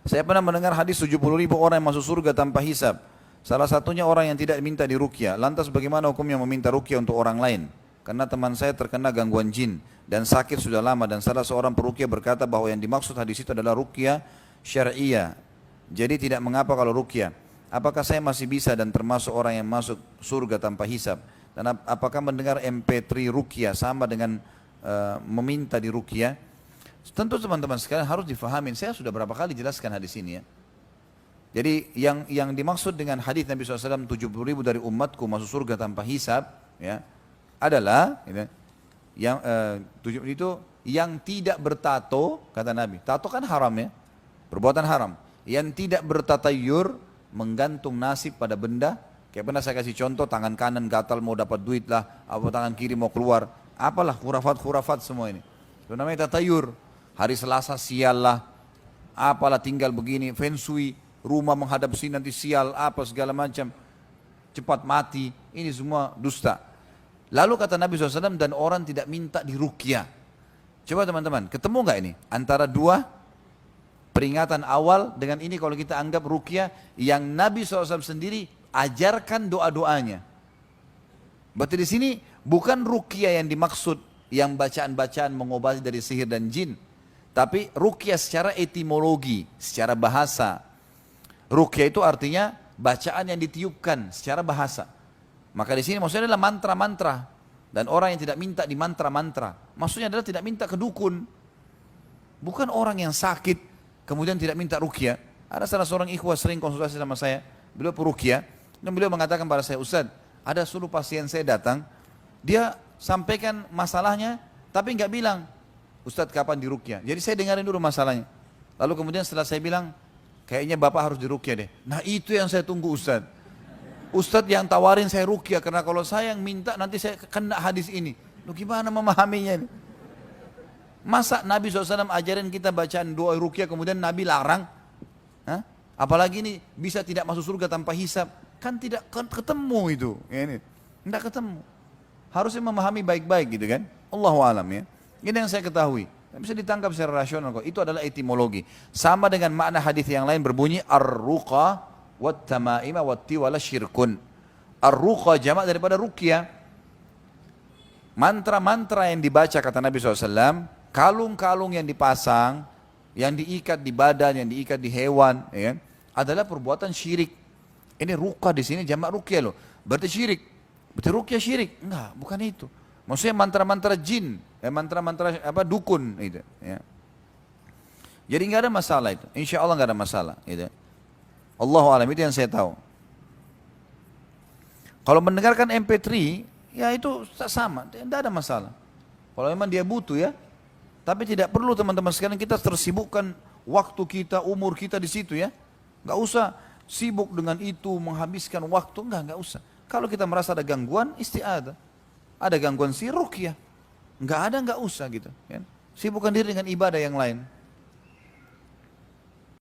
Saya pernah mendengar hadis 70.000 orang yang masuk surga tanpa hisab. Salah satunya orang yang tidak minta diruqyah. Lantas bagaimana hukumnya meminta ruqyah untuk orang lain? Karena teman saya terkena gangguan jin dan sakit sudah lama, dan salah seorang peruqyah berkata bahwa yang dimaksud hadis itu adalah ruqyah syariah. Jadi tidak mengapa kalau ruqyah. Apakah saya masih bisa dan termasuk orang yang masuk surga tanpa hisab? Dan apakah mendengar MP3 ruqyah sama dengan meminta di ruqyah? Tentu teman-teman sekalian harus difahamin. Saya sudah berapa kali jelaskan hadis ini ya. Jadi yang dimaksud dengan hadis Nabi SAW 70.000 dari umatku masuk surga tanpa hisab, ya, adalah gitu, itu yang tidak bertato, kata Nabi. Tato kan haram ya, perbuatan haram. Yang tidak bertatayur, menggantung nasib pada benda. Kayak pernah saya kasih contoh, tangan kanan gatal mau dapat duit lah, apa tangan kiri mau keluar, apalah khurafat semua ini. Itu namanya tatayur. Hari Selasa sial lah, apalah tinggal begini, feng shui, rumah menghadap sini nanti sial, apa segala macam, cepat mati, ini semua dusta. Lalu kata Nabi SAW, dan orang tidak minta diruqyah. Coba teman-teman, ketemu nggak ini? Antara dua peringatan awal dengan ini kalau kita anggap ruqyah yang Nabi SAW sendiri ajarkan doa-doanya. Berarti di sini bukan ruqyah yang dimaksud, yang bacaan-bacaan mengobati dari sihir dan jin. Tapi ruqyah secara etimologi, secara bahasa. Ruqyah itu artinya bacaan yang ditiupkan secara bahasa. Maka di sini maksudnya adalah mantra-mantra. Dan orang yang tidak minta di mantra-mantra. Maksudnya adalah tidak minta ke dukun. Bukan orang yang sakit kemudian tidak minta ruqyah. Ada salah seorang ikhwah sering konsultasi sama saya. Beliau peruqyah. Dan beliau mengatakan pada saya, Ustaz, ada 10 pasien saya datang. Dia sampaikan masalahnya tapi nggak bilang, Ustadz kapan diruqyah? Jadi saya dengarin dulu masalahnya. Lalu kemudian setelah saya bilang, kayaknya bapak harus diruqyah deh. Nah itu yang saya tunggu Ustadz. Ustadz yang tawarin saya ruqyah, karena kalau saya yang minta nanti saya kena hadis ini. Loh gimana memahaminya ini? Masa Nabi SAW ajarin kita bacaan doa ruqyah kemudian Nabi larang? Hah? Apalagi ini bisa tidak masuk surga tanpa hisab. Kan tidak ketemu itu. Ini. Tidak ketemu. Harusnya memahami baik-baik gitu kan. Allahu a'lam ya. Ini yang saya ketahui. Bisa ditangkap secara rasional kok. Itu adalah etimologi. Sama dengan makna hadis yang lain berbunyi ar-ruqa wat tamaima wat tiwala syirkun. Ar-ruqa jamak daripada ruqyah. Mantra-mantra yang dibaca kata Nabi SAW, kalung-kalung yang dipasang, yang diikat di badan, yang diikat di hewan, ya, adalah perbuatan syirik. Ini ruqa di sini jamak ruqyah loh. Berarti syirik. Berarti ruqyah syirik? Enggak, bukan itu. Maksudnya mantra-mantra jin, mantra-mantra dukun gitu, ya. Jadi nggak ada masalah itu, insya Allah nggak ada masalah gitu. Allahu a'lam, itu yang saya tahu. Kalau mendengarkan MP3 ya itu sama, tidak ada masalah. Kalau memang dia butuh ya, tapi tidak perlu teman-teman sekalian kita tersibukkan waktu kita, umur kita di situ ya. Nggak usah sibuk dengan itu, menghabiskan waktu, nggak usah. Kalau kita merasa ada gangguan, isti'adah. Ada gangguan ruqyah, nggak ada nggak usah gitu. Ya. Sibukkan diri dengan ibadah yang lain.